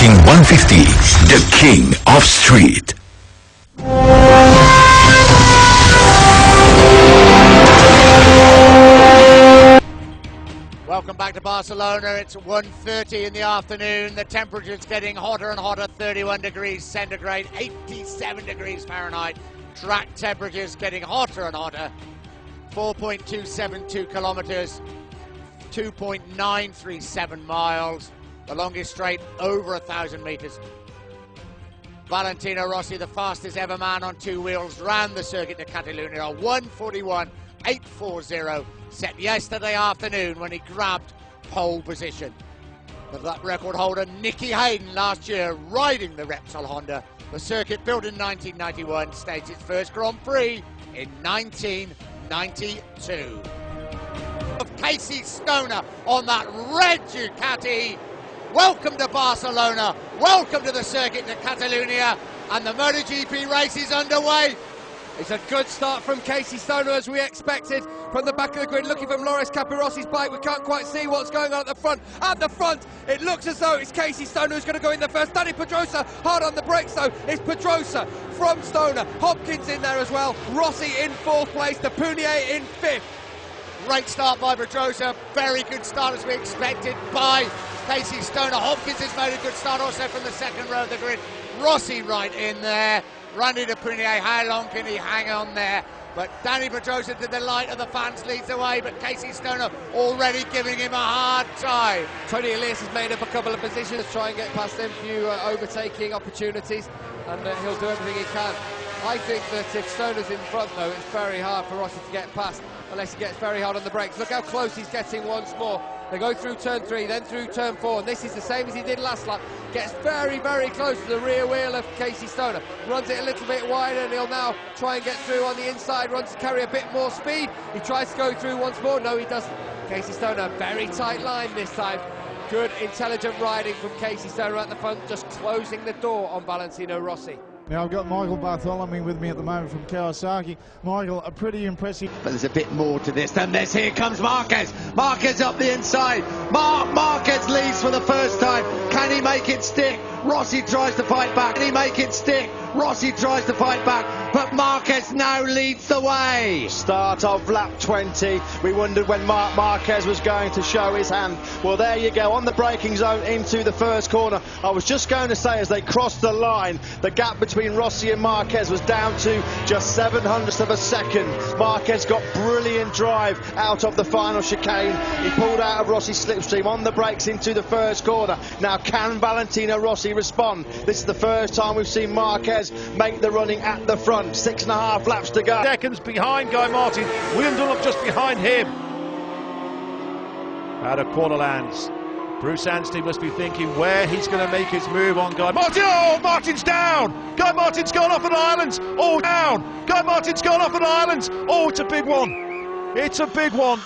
Rocking 150, the king of street. Welcome back to Barcelona. It's 1:30 in the afternoon. The temperature's getting hotter and hotter, 31 degrees centigrade, 87 degrees Fahrenheit. Track temperature's getting hotter and hotter. 4.272 kilometers, 2.937 miles. The longest straight over 1,000 meters. Valentino Rossi, the fastest ever man on two wheels, ran the circuit de Catalunya, a 1:41.840, set yesterday afternoon when he grabbed pole position. But that record holder, Nicky Hayden, last year riding the Repsol Honda. The circuit, built in 1991, staged its first Grand Prix in 1992. Of Casey Stoner on that red Ducati. Welcome to Barcelona, welcome to the circuit de Catalunya, and the MotoGP race is underway. It's a good start from Casey Stoner, as we expected, from the back of the grid, looking from Loris Capirossi's bike. We can't quite see what's going on at the front. At the front, it looks as though it's Casey Stoner who's going to go in there first. Dani Pedrosa hard on the brakes, though. It's Pedrosa from Stoner. Hopkins in there as well. Rossi in fourth place, the Punier in fifth. Great start by Pedrosa, very good start as we expected by Casey Stoner. Hopkins has made a good start also from the second row of the grid. Rossi right in there. Randy de Punier, how long can he hang on there? But Dani Pedrosa, to the light of the fans, leads the way, but Casey Stoner already giving him a hard time. Tony Elias has made up a couple of positions, try and get past him, few overtaking opportunities, and he'll do everything he can. I think that if Stoner's in front, though, it's very hard for Rossi to get past unless he gets very hard on the brakes. Look how close he's getting once more. They go through turn 3, then through turn 4, and this is the same as he did last lap. Gets very, very close to the rear wheel of Casey Stoner. Runs it a little bit wider, and he'll now try and get through on the inside. Runs to carry a bit more speed. He tries to go through once more. No, he doesn't. Casey Stoner, very tight line this time. Good, intelligent riding from Casey Stoner at the front, just closing the door on Valentino Rossi. Now I've got Michael Bartholomew with me at the moment from Kawasaki. Michael, a pretty impressive... But there's a bit more to this than this. Here comes Marquez. Marquez up the inside. Marquez leads for the first time. Can he make it stick? Rossi tries to fight back. Can he make it stick? Rossi tries to fight back, but Marquez now leads the way. Start of lap 20. We wondered when Marquez was going to show his hand. Well, there you go, on the braking zone into the first corner. I was just going to say, as they crossed the line, the gap between Rossi and Marquez was down to just 0.07 of a second. Marquez got brilliant drive out of the final chicane. He pulled out of Rossi's slipstream on the brakes into the first corner. Now, can Valentino Rossi respond? This is the first time we've seen Marquez make the running at the front. 6.5 laps to go. Seconds behind Guy Martin. William Dunlop just behind him. Out of corner lands. Bruce Anstey must be thinking where he's going to make his move on Guy Martin. Oh, Martin's down. Guy Martin's gone off an island. Oh, down. Guy Martin's gone off an island. Oh, it's a big one. It's a big one.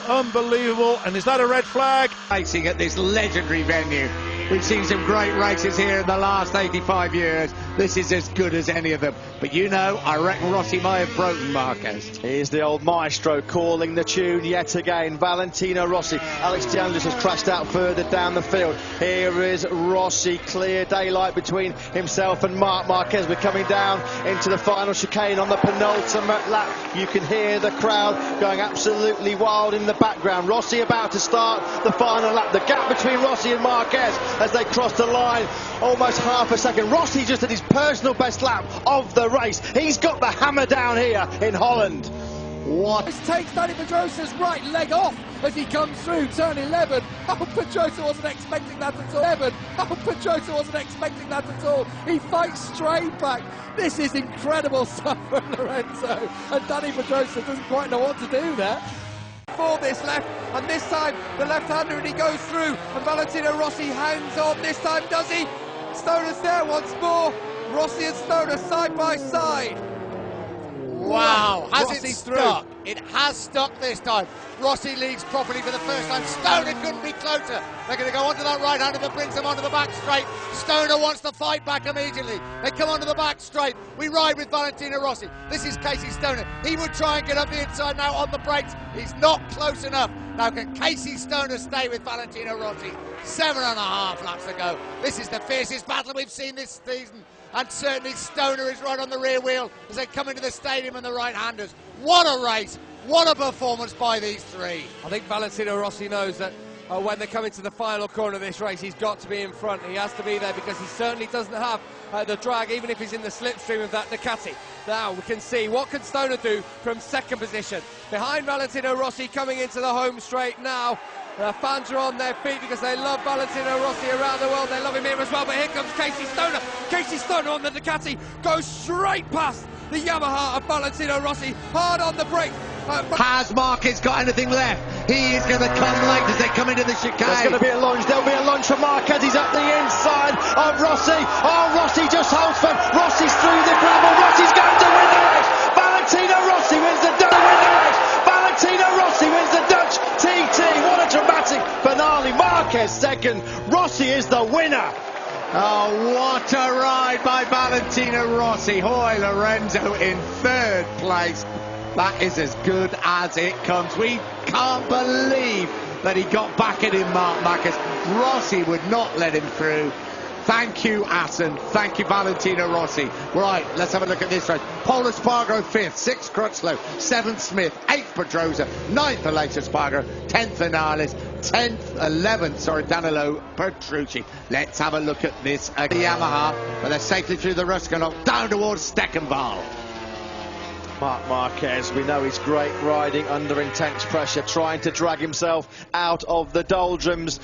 Unbelievable. And is that a red flag? Racing at this legendary venue. We've seen some great races here in the last 85 years. This is as good as any of them. But you know, I reckon Rossi may have broken Marquez. Here's the old maestro calling the tune yet again. Valentino Rossi. Alex De Angelis has crashed out further down the field. Here is Rossi. Clear daylight between himself and Marquez. We're coming down into the final chicane on the penultimate lap. You can hear the crowd going absolutely wild in the background. Rossi about to start the final lap. The gap between Rossi and Marquez as they cross the line, almost half a second. Rossi just at his personal best lap of the race. He's got the hammer down here in Holland. What? This takes Dani Pedrosa's right leg off as he comes through turn 11. Oh, Pedrosa wasn't expecting that at all. Oh, Pedrosa wasn't expecting that at all. He fights straight back. This is incredible stuff from Lorenzo. And Dani Pedrosa doesn't quite know what to do there. For this left, and this time the left-hander, and he goes through, and Valentino Rossi hangs on. This time, does he? Stoner's there once more. Rossi and Stoner side by side. Wow, has Rossi's it stuck? It has stuck this time. Rossi leads properly for the first time. Stoner couldn't be closer. They're going to go onto that right-hander that brings them onto the back straight. Stoner wants to fight back immediately. They come onto the back straight. We ride with Valentino Rossi. This is Casey Stoner. He would try and get up the inside now on the brakes. He's not close enough. Now can Casey Stoner stay with Valentino Rossi? 7.5 laps to go. This is the fiercest battle we've seen this season, and certainly Stoner is right on the rear wheel as they come into the stadium and the right-handers. What a race, what a performance by these three. I think Valentino Rossi knows that when they come into the final corner of this race, he's got to be in front. He has to be there because he certainly doesn't have the drag, even if he's in the slipstream of that Ducati. Now we can see, what can Stoner do from second position? Behind Valentino Rossi coming into the home straight now. Fans are on their feet because they love Valentino Rossi around the world. They love him here as well, but here comes Casey Stoner. Casey Stoner on the Ducati goes straight past the Yamaha of Valentino Rossi, hard on the brake. Has Marquez got anything left? He is going to come late as they come into the chicane. There's going to be a lunge. There'll be a lunge for Marquez. He's up the inside of Rossi. Oh, Rossi just holds firm. Rossi's through the gravel. Rossi's going to win the race. Valentino Rossi wins the Dutch. Valentino Rossi wins the Dutch TT. What a dramatic finale. Marquez second. Rossi is the winner. Oh, what a ride by Valentino Rossi. Hoy Lorenzo in third place. That is as good as it comes. We can't believe that he got back at him, Marc Marquez. Rossi would not let him through. Thank you, Assen. Thank you, Valentino Rossi. Right, let's have a look at this race. Paul Espargaro 5th, 6th Crutchlow, 7th Smith, 8th Pedrosa, 9th Aleix Espargaro, 10th Vinales, 11th, Danilo Petrucci. Let's have a look at this. The Yamaha, but they're safely through the Ruskanov, down towards Steckenval. Marc Marquez, we know he's great riding under intense pressure, trying to drag himself out of the doldrums.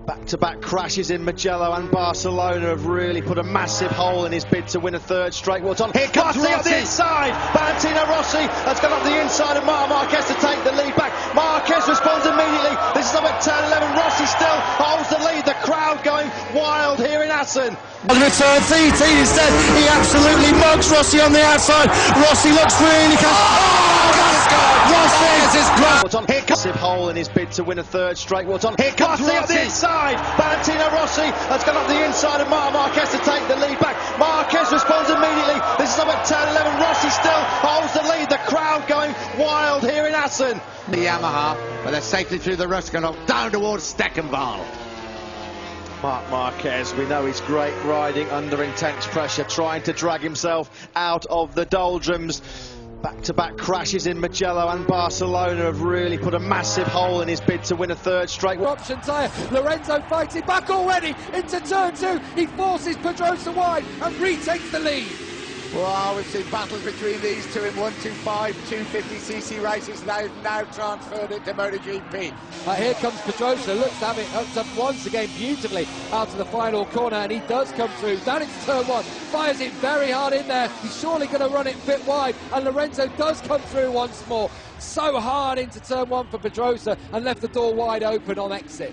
Back-to-back crashes in Mugello and Barcelona have really put a massive hole in his bid to win a third straight. What's on? Here comes Rossi up the inside. Valentino Rossi has gone up the inside of Marc Marquez to take the lead back. Marquez responds immediately. This is up at turn 11. Rossi still holds the lead. The crowd going wild here in Assen. On the return, TT instead, he absolutely mugs Rossi on the outside. Rossi looks really Rossi is What's on? Here comes a massive hole in his bid to win a third straight. What's on? Here comes Rossi up the inside. Valentino Rossi has gone up the inside of Marc Marquez to take the lead back. Marquez responds immediately. This is up at turn 11. Rossi still holds the lead. The crowd going wild here in Assen. The Yamaha, but they're safely through the Ruskanov, down towards Steckenval. Marc Marquez, we know he's great riding under intense pressure, trying to drag himself out of the doldrums. Back-to-back crashes in Mugello and Barcelona have really put a massive hole in his bid to win a third straight. Option tyre, Lorenzo fighting back already into turn 2. He forces Pedrosa wide and retakes the lead. Well, we've seen battles between these two in 125, 250cc races. They've now transferred it to MotoGP. Here comes Pedrosa, looks to have it hooked up once again beautifully out to the final corner, and he does come through. Down into turn 1, fires it very hard in there. He's surely going to run it a bit wide, and Lorenzo does come through once more. So hard into turn 1 for Pedrosa, and left the door wide open on exit.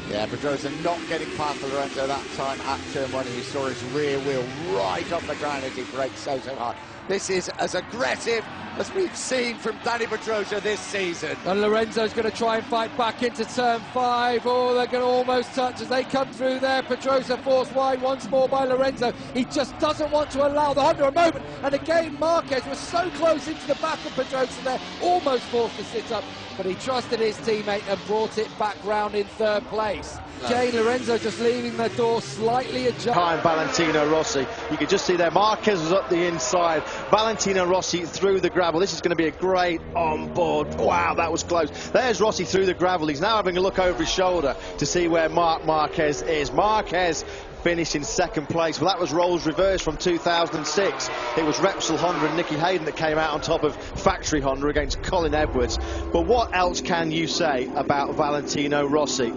Yeah, Pedrosa not getting past Lorenzo that time at turn 1. You saw his rear wheel right off the ground as he braked so hard. This is as aggressive as we've seen from Danny Pedrosa this season. And Lorenzo's going to try and fight back into turn 5. Oh, they're going to almost touch as they come through there. Pedrosa forced wide once more by Lorenzo. He just doesn't want to allow the Honda a moment. And again, Marquez was so close into the back of Pedrosa there, almost forced to sit up. But he trusted his teammate and brought it back round in third place. Jay Lorenzo just leaving the door slightly ajar. Behind Valentino Rossi, you could just see there Marquez was up the inside, Valentino Rossi through the gravel. This is going to be a great on-board. Wow, that was close. There's Rossi through the gravel. He's now having a look over his shoulder to see where Marc Marquez is. Marquez finished in second place. Well, that was roles reversed from 2006. It was Repsol Honda and Nicky Hayden that came out on top of factory Honda against Colin Edwards. But what else can you say about Valentino Rossi?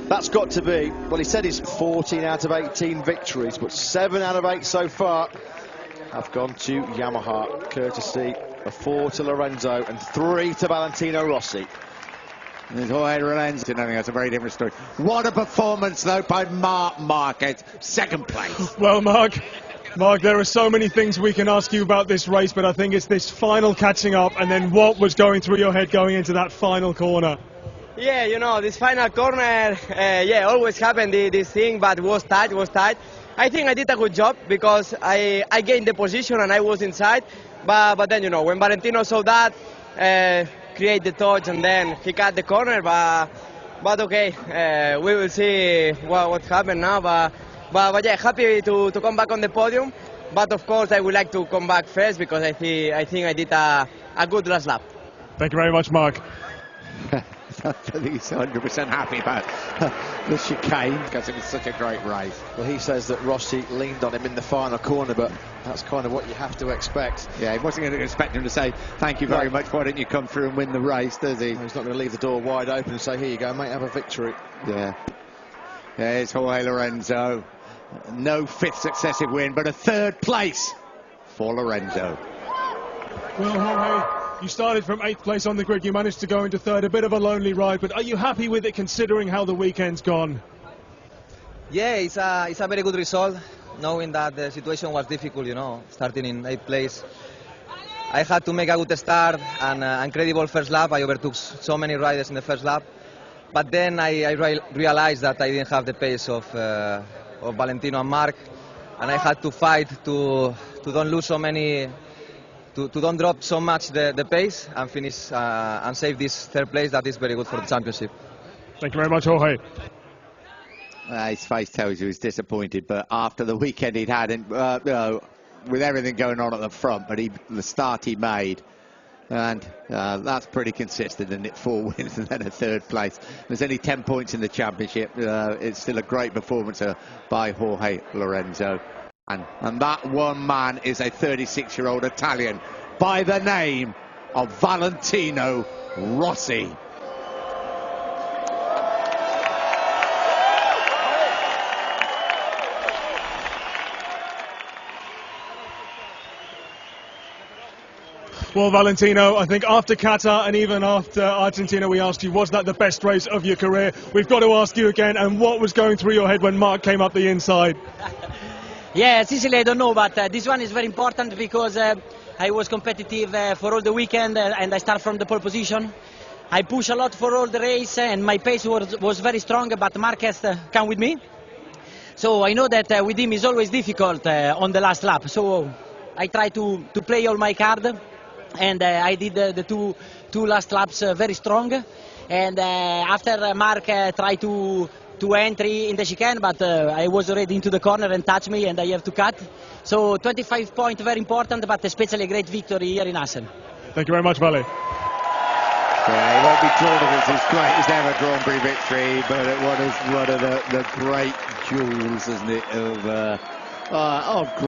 That's got to be, well, he said he's 14 out of 18 victories, but 7 out of 8 so far have gone to Yamaha, courtesy of 4 to Lorenzo and 3 to Valentino Rossi. Lorenzo, I think that's a very different story. What a performance, though, by Marc Marquez, second place. Well, Mark, there are so many things we can ask you about this race, but I think it's this final catching up, and then what was going through your head going into that final corner? Yeah, you know, this final corner, always happened this thing, but was tight. I think I did a good job because I gained the position and I was inside, but then, you know, when Valentino saw that, create the touch, and then he cut the corner. But okay, we will see what happened now. But yeah, happy to come back on the podium. But of course, I would like to come back first because I think I did a good last lap. Thank you very much, Mark. I think he's 100% happy about the chicane because it was such a great race. Well, he says that Rossi leaned on him in the final corner, but that's kind of what you have to expect. Yeah, he wasn't going to expect him to say, thank you very much, why don't you come through and win the race, does he? He's not going to leave the door wide open and say, here you go, mate, have a victory. Yeah. There's Jorge Lorenzo. No fifth successive win, but a third place for Lorenzo. Well, Jorge, you started from 8th place on the grid. You managed to go into 3rd. A bit of a lonely ride, but are you happy with it considering how the weekend's gone? Yeah, it's a very good result, knowing that the situation was difficult, you know, starting in 8th place. I had to make a good start and an incredible first lap. I overtook so many riders in the first lap. But then I realized that I didn't have the pace of Valentino and Mark, and I had to fight to don't lose so many, to don't drop so much the pace and finish and save this 3rd place. That is very good for the championship. Thank you very much, Jorge. His face tells you he's disappointed, but after the weekend he'd had, with everything going on at the front, but the start he made, and that's pretty consistent, isn't it? 4 wins and then a 3rd place. There's only 10 points in the championship. It's still a great performance by Jorge Lorenzo. And that one man is a 36-year-old Italian by the name of Valentino Rossi. Well, Valentino, I think after Qatar and even after Argentina, we asked you, was that the best race of your career? We've got to ask you again, and what was going through your head when Mark came up the inside? Yeah, Sicily, I don't know, but this one is very important because I was competitive for all the weekend and I start from the pole position. I push a lot for all the race and my pace was very strong, but Mark has come with me. So I know that with him is always difficult on the last lap. So I try to play all my card. And I did the two last laps very strong. And after Mark tried to entry in the chicane, but I was already into the corner and touched me, and I have to cut. So 25 points, very important, but especially a great victory here in Assen. Thank you very much, Vali. Yeah, he won't be drawn if it's his greatest ever Grand Prix victory, but it was one of the great jewels, isn't it, of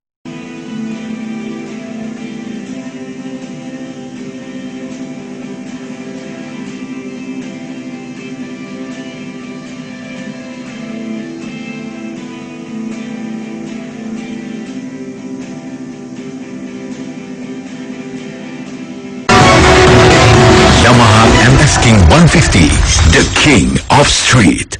Yamaha MS King 150, the king of street.